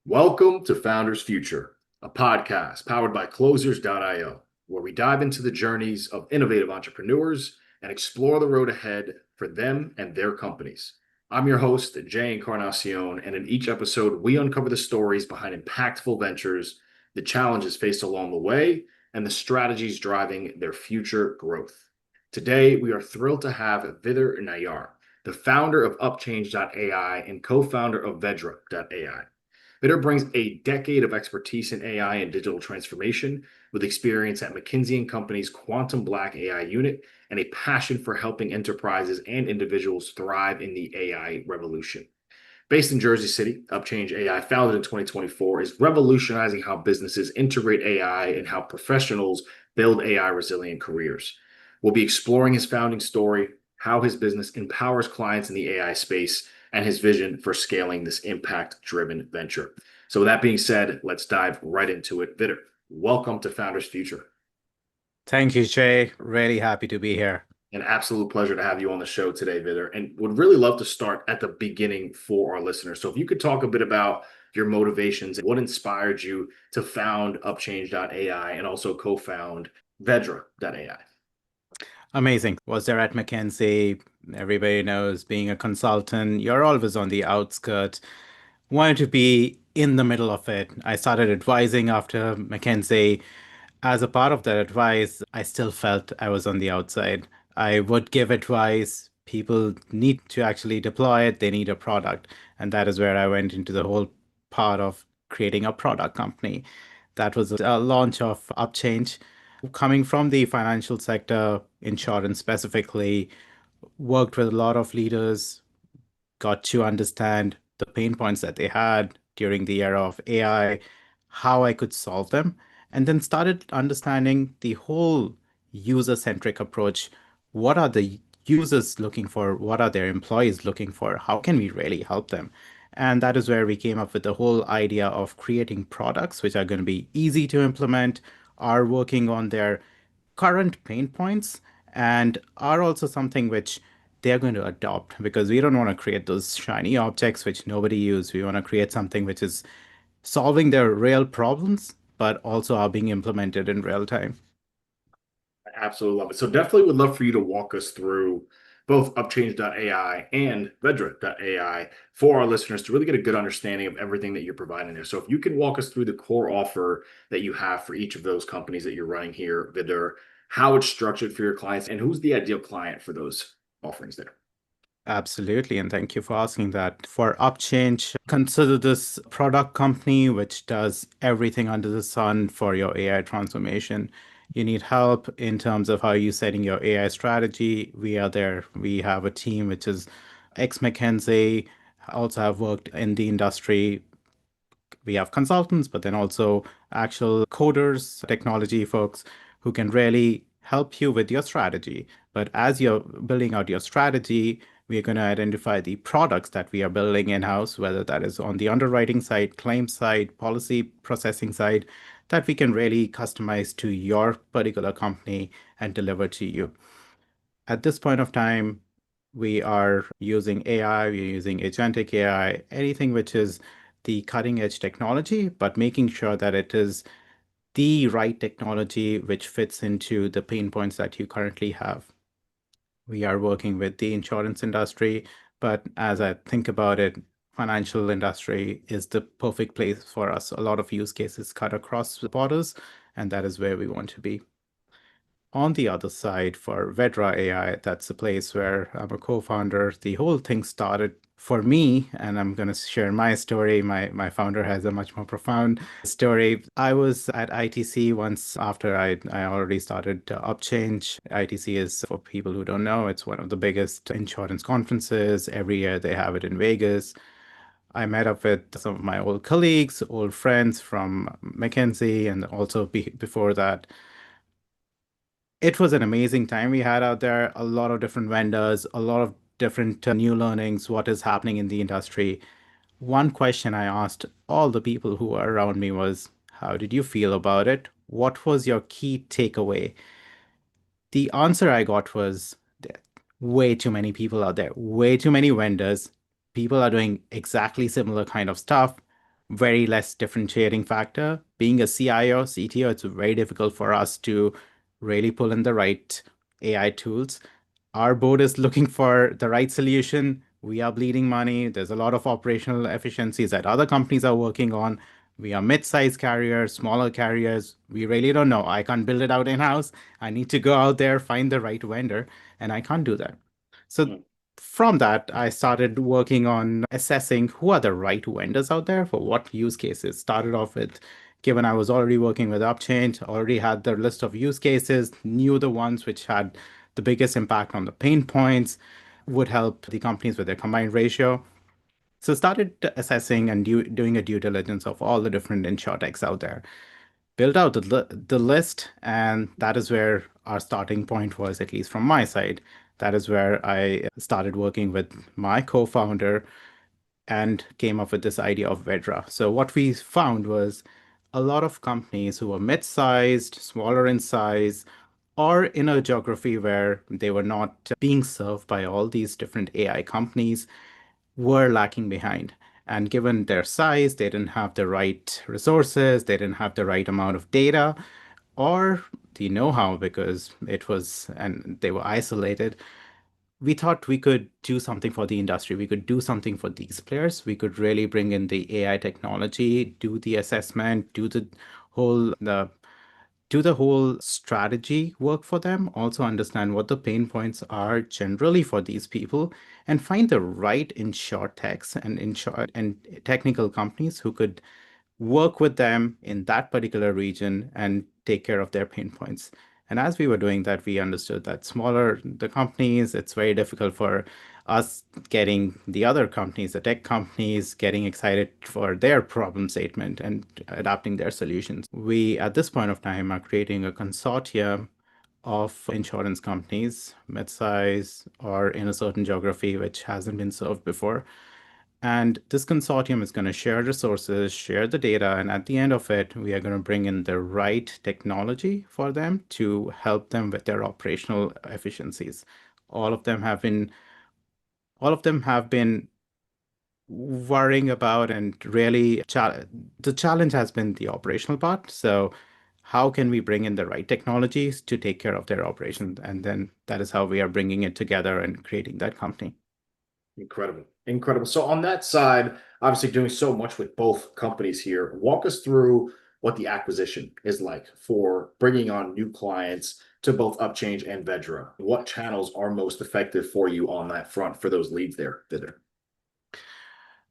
Welcome to Founders Future, a podcast powered by Closers.io, where we dive into the journeys of innovative entrepreneurs and explore the road ahead for them and their companies. I'm your host, Jae Encarnacion, and in each episode, we uncover the stories behind impactful ventures, the challenges faced along the way, and the strategies driving their future growth. Today, we are thrilled to have Vidur Nayyar, the founder of UpChange AI and co-founder of Vedra.ai. Vidur brings a decade of expertise in AI and digital transformation, with experience at McKinsey and Company's Quantum Black AI unit and a passion for helping enterprises and individuals thrive in the AI revolution. Based in Jersey City, UpChange AI, founded in 2024, is revolutionizing how businesses integrate AI and how professionals build AI resilient careers. We'll be exploring his founding story, how his business empowers clients in the AI space, and his vision for scaling this impact driven venture. So, with that being said, let's dive right into it. Vidur, welcome to Founders Future. Thank you, Jay. Really happy to be here. An absolute pleasure to have you on the show today, Vidur, and would really love to start at the beginning for our listeners. So, if you could talk a bit about your motivations and what inspired you to found UpChange AI and also co found Vedra.ai. Amazing. Was there at McKinsey? Everybody knows being a consultant, you're always on the outskirts. Wanted to be in the middle of it. I started advising after McKinsey. As a part of that advice, I still felt I was on the outside. I would give advice. People need to actually deploy it. They need a product. And that is where I went into the whole part of creating a product company. That was a launch of UpChange. Coming from the financial sector, insurance specifically, worked with a lot of leaders, got to understand the pain points that they had during the era of AI, how I could solve them, and then started understanding the whole user-centric approach. What are the users looking for? What are their employees looking for? How can we really help them? And that is where we came up with the whole idea of creating products which are going to be easy to implement, are working on their current pain points, and are also something which they're going to adopt because we don't want to create those shiny objects which nobody uses. We want to create something which is solving their real problems, but also are being implemented in real time. I absolutely love it. So, definitely would love for you to walk us through both UpChange AI and Vedra.ai for our listeners to really get a good understanding of everything that you're providing there. So, if you can walk us through the core offer that you have for each of those companies that you're running here, Vidur, how it's structured for your clients, and who's the ideal client for those offerings there. Absolutely, and thank you for asking that. For UpChange, consider this product company which does everything under the sun for your AI transformation. You need help in terms of how you setting your AI strategy. We are there. We have a team which is ex-McKinsey, also have worked in the industry. We have consultants, but then also actual coders, technology folks who can really help you with your strategy. But as you're building out your strategy, we are going to identify the products that we are building in-house, whether that is on the underwriting side, claim side, policy processing side, that we can really customize to your particular company and deliver to you. At this point of time, we are using AI, we're using agentic AI, anything which is the cutting edge technology, but making sure that it is the right technology which fits into the pain points that you currently have. We are working with the insurance industry, but as I think about it, financial industry is the perfect place for us. A lot of use cases cut across the borders, and that is where we want to be. On the other side, for Vedra AI, that's a place where I'm a co-founder. The whole thing started for me, and I'm going to share my story. My founder has a much more profound story. I was at ITC once after I already started UpChange. ITC is, for people who don't know, it's one of the biggest insurance conferences. Every year they have it in Vegas. I met up with some of my old colleagues, old friends from McKinsey, and also before that, it was an amazing time we had out there. A lot of different vendors, a lot of different new learnings, what is happening in the industry. One question I asked all the people who were around me was, how did you feel about it? What was your key takeaway? The answer I got was, there are way too many people out there, way too many vendors. People are doing exactly similar kind of stuff. very less differentiating factor. Being a CIO, CTO, it's very difficult for us to really pull in the right AI tools. Our board is looking for the right solution. We are bleeding money. There's a lot of operational efficiencies that other companies are working on. We are mid-sized carriers, smaller carriers. We really don't know. I can't build it out in-house. I need to go out there, find the right vendor, and I can't do that. So from that, I started working on assessing who are the right vendors out there for what use cases. Started off with, given I was already working with UpChange, already had the list of use cases, knew the ones which had the biggest impact on the pain points, would help the companies with their combined ratio. So started assessing and doing a due diligence of all the different insurtechs out there. Built out the list, and that is where our starting point was, at least from my side. That is where I started working with my co-founder and came up with this idea of Vedra. So what we found was a lot of companies who were mid-sized, smaller in size, or in a geography where they were not being served by all these different AI companies were lacking behind. And given their size, they didn't have the right resources, they didn't have the right amount of data or the know-how because it was, and they were isolated. We thought we could do something for the industry. We could do something for these players. We could really bring in the AI technology, do the assessment, whole the do the whole strategy work for them, also understand what the pain points are generally for these people, and find the right techs and insure and technical companies who could work with them in that particular region and take care of their pain points. And as we were doing that, we understood that smaller the companies, it's very difficult for us getting the other companies, the tech companies, getting excited for their problem statement and adapting their solutions. We, at this point of time, are creating a consortium of insurance companies, mid-size or in a certain geography which hasn't been served before. And this consortium is going to share resources, share the data, and at the end of it, we are going to bring in the right technology for them to help them with their operational efficiencies. All of them have been all of them have been worrying about and really the challenge has been the operational part. So how can we bring in the right technologies to take care of their operations? And then that is how we are bringing it together and creating that company. Incredible. Incredible. So on that side, obviously doing so much with both companies here, walk us through what the acquisition is like for bringing on new clients to both UpChange and Vedra. What channels are most effective for you on that front for those leads there, Vidar?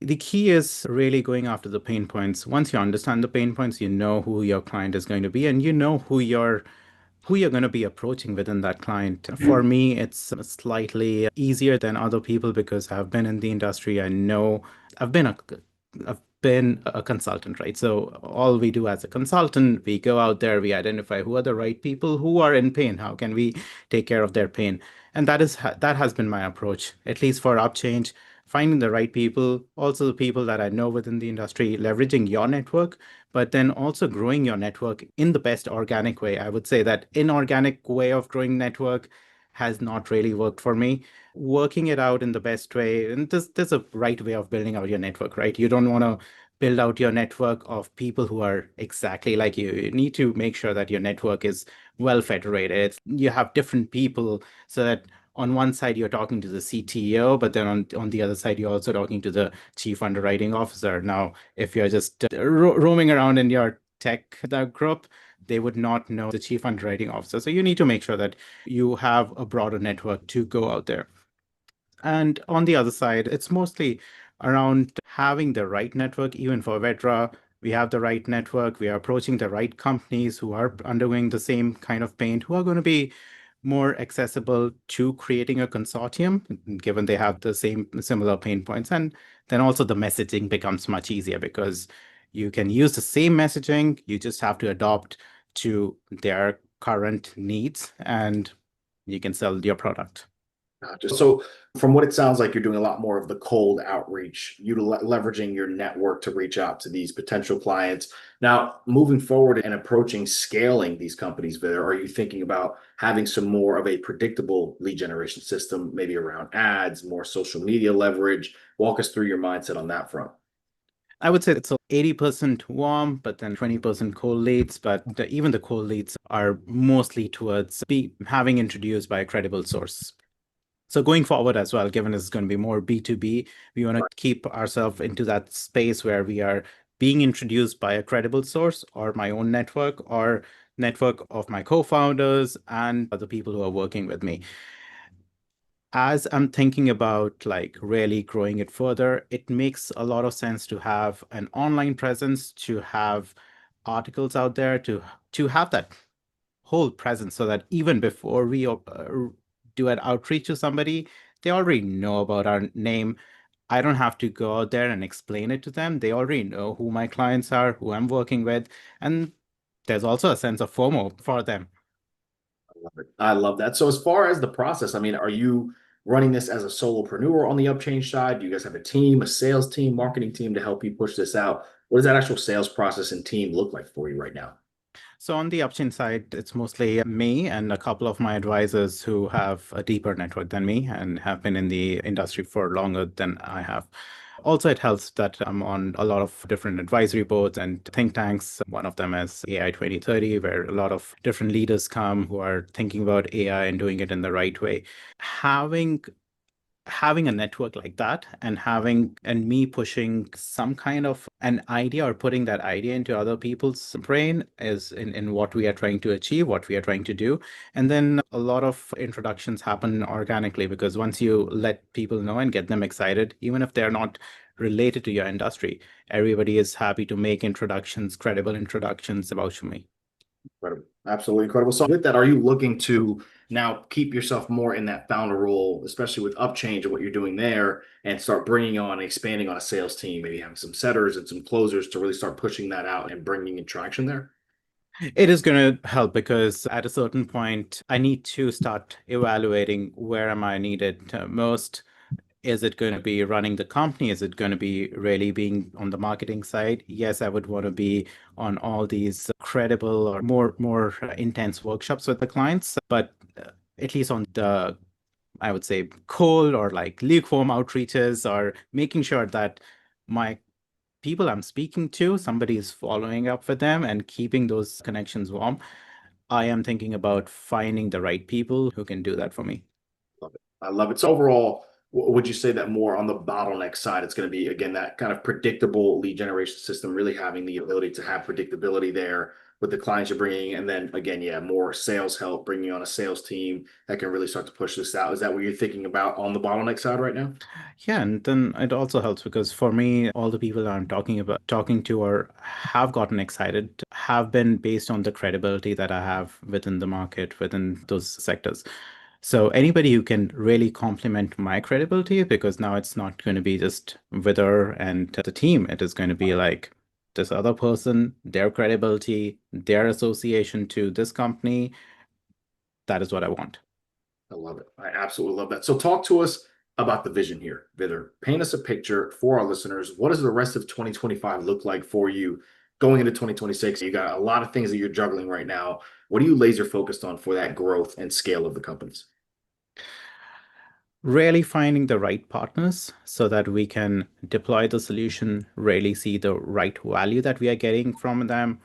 The key is really going after the pain points. Once you understand the pain points, you know who your client is going to be and you know who you're going to be approaching within that client. For me, it's slightly easier than other people because I've been in the industry. I know I've been a I've been a consultant, right? So all we do as a consultant, we go out there, we identify who are the right people who are in pain. How can we take care of their pain? And that has been my approach, at least for UpChange, finding the right people, also the people that I know within the industry, leveraging your network, but then also growing your network in the best organic way. I would say that inorganic way of growing network has not really worked for me. Working it out in the best way, and there's a right way of building out your network, right? You don't want to build out your network of people who are exactly like you. You need to make sure that your network is well federated. You have different people so that on one side you're talking to the CTO, but then on the other side you're also talking to the chief underwriting officer. Now, if you're just roaming around in your tech group, they would not know the chief underwriting officer. So you need to make sure that you have a broader network to go out there. And on the other side, it's mostly around having the right network. Even for Vedra, we have the right network. We are approaching the right companies who are undergoing the same kind of pain, who are going to be more accessible to creating a consortium, given they have the same similar pain points. And then also the messaging becomes much easier because you can use the same messaging. You just have to adopt to their current needs and you can sell your product. Just so from what it sounds like, you're doing a lot more of the cold outreach, leveraging your network to reach out to these potential clients. Now, moving forward and approaching scaling these companies, there, are you thinking about having some more of a predictable lead generation system, maybe around ads, more social media leverage? Walk us through your mindset on that front. I would say it's 80% warm, but then 20% cold leads. But even the cold leads are mostly towards having introduced by a credible source. So going forward as well, given it's going to be more B2B, we want to keep ourselves into that space where we are being introduced by a credible source or my own network or network of my co-founders and other people who are working with me. As I'm thinking about like really growing it further, it makes a lot of sense to have an online presence, to have articles out there, to have that whole presence so that even before we do an outreach to somebody, they already know about our name. I don't have to go out there and explain it to them. They already know who my clients are, who I'm working with, and there's also a sense of FOMO for them. Love it. I love that. So as far as the process, I mean, are you running this as a solopreneur on the UpChange side? Do you guys have a team, a sales team, marketing team to help you push this out? What does that actual sales process and team look like for you right now? So on the upchain side, it's mostly me and a couple of my advisors who have a deeper network than me and have been in the industry for longer than I have. Also, it helps that I'm on a lot of different advisory boards and think tanks. One of them is AI 2030, where a lot of different leaders come who are thinking about AI and doing it in the right way. Having having a network like that and having and me pushing some kind of an idea or putting that idea into other people's brain is in what we are trying to achieve, what we are trying to do. And then a lot of introductions happen organically because once you let people know and get them excited, even if they're not related to your industry, everybody is happy to make introductions, credible introductions about me. Incredible. Absolutely incredible. So with that, are you looking to now keep yourself more in that founder role, especially with UpChange and what you're doing there, and start bringing on, expanding on a sales team, maybe having some setters and some closers to really start pushing that out and bringing in traction there? It is going to help because at a certain point, I need to start evaluating where am I needed most. Is it going to be running the company? Is it going to be really being on the marketing side? Yes, I would want to be on all these credible or more intense workshops with the clients, but at least on the I would say cold or like lukewarm outreaches or making sure that my people I'm speaking to, somebody is following up with them and keeping those connections warm. I am thinking about finding the right people who can do that for me. Love it. I love it. So overall, would you say that more on the bottleneck side, it's going to be, again, that kind of predictable lead generation system, really having the ability to have predictability there with the clients you're bringing. And then again, yeah, more sales help, bringing on a sales team that can really start to push this out. Is that what you're thinking about on the bottleneck side right now? Yeah, and then it also helps because for me, all the people I'm talking to or have gotten excited have been based on the credibility that I have within the market, within those sectors. So anybody who can really complement my credibility, because now it's not going to be just Wither and the team. It is going to be like this other person, their credibility, their association to this company. That is what I want. I love it. I absolutely love that. So talk to us about the vision here, Vidur. Paint us a picture for our listeners. What does the rest of 2025 look like for you going into 2026? You got a lot of things that you're juggling right now. What are you laser focused on for that growth and scale of the companies? Really finding the right partners so that we can deploy the solution, really see the right value that we are getting from them,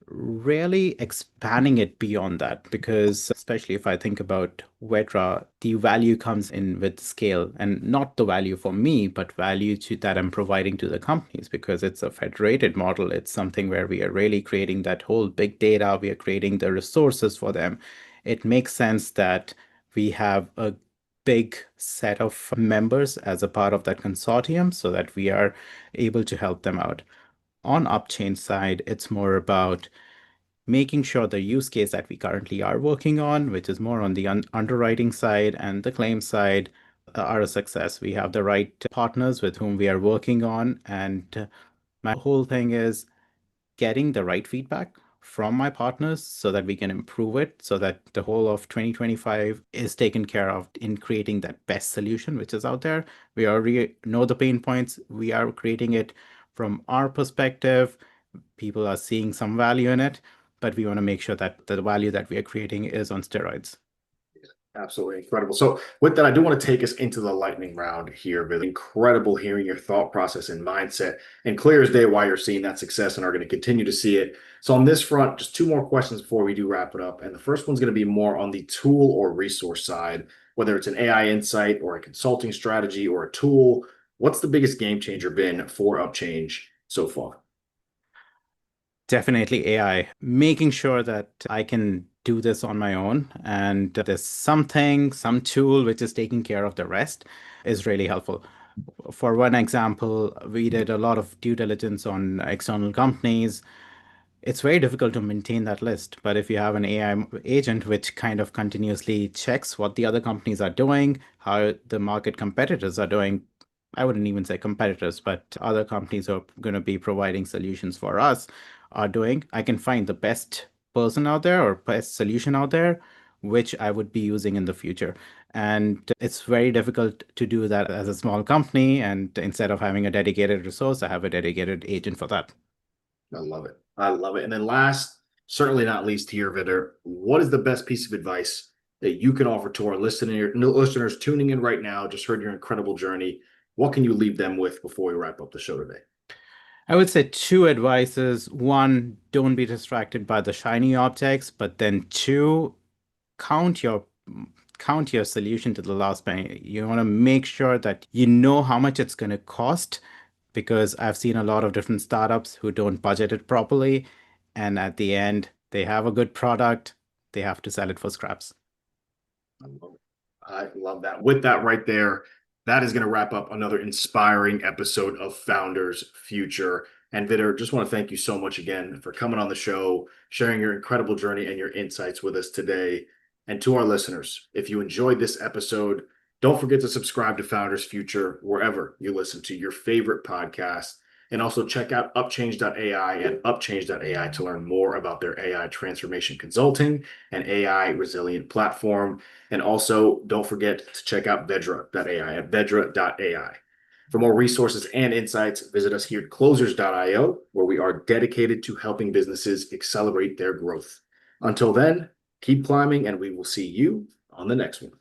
really expanding it beyond that. Because, especially if I think about Vedra, the value comes in with scale and not the value for me, but value to that I'm providing to the companies because it's a federated model. It's something where we are really creating that whole big data, we are creating the resources for them. It makes sense that we have a big set of members as a part of that consortium so that we are able to help them out. On upchain side, it's more about making sure the use case that we currently are working on, which is more on the underwriting side and the claim side, are a success. We have the right partners with whom we are working on. And my whole thing is getting the right feedback from my partners so that we can improve it, so that the whole of 2025 is taken care of in creating that best solution which is out there. We already know the pain points. We are creating it from our perspective. People are seeing some value in it, but we want to make sure that the value that we are creating is on steroids. Absolutely incredible. So, with that, I do want to take us into the lightning round here. Really incredible hearing your thought process and mindset, and clear as day why you're seeing that success and are going to continue to see it. So, on this front, just two more questions before we do wrap it up. And the first one's going to be more on the tool or resource side, whether it's an AI insight or a consulting strategy or a tool. What's the biggest game changer been for UpChange so far? Definitely AI, making sure that I can do this on my own and there's something, some tool which is taking care of the rest is really helpful. For one example, we did a lot of due diligence on external companies. It's very difficult to maintain that list, but if you have an AI agent which kind of continuously checks what the other companies are doing, how the market competitors are doing, I wouldn't even say competitors, but other companies who are going to be providing solutions for us are doing, I can find the best person out there or best solution out there, which I would be using in the future. And it's very difficult to do that as a small company. And instead of having a dedicated resource, I have a dedicated agent for that. I love it. I love it. And then last, certainly not least here, Vidur, what is the best piece of advice that you can offer to our listeners tuning in right now? Just heard your incredible journey. What can you leave them with before we wrap up the show today? I would say two advices. One, don't be distracted by the shiny objects, but then two, count your count your solution to the last penny. You want to make sure that you know how much it's going to cost because I've seen a lot of different startups who don't budget it properly, and at the end, they have a good product, they have to sell it for scraps. I love it. I love that. With that right there, that is going to wrap up another inspiring episode of Founders Future. And Vidur, just want to thank you so much again for coming on the show, sharing your incredible journey and your insights with us today. And to our listeners, if you enjoyed this episode, don't forget to subscribe to Founders Future wherever you listen to your favorite podcast. And also check out upchange.ai and upchange.ai to learn more about their AI transformation consulting and AI resilient platform. And also, don't forget to check out Vedra.ai at Vedra.ai. For more resources and insights, visit us here at closers.io, where we are dedicated to helping businesses accelerate their growth. Until then, keep climbing, and we will see you on the next one.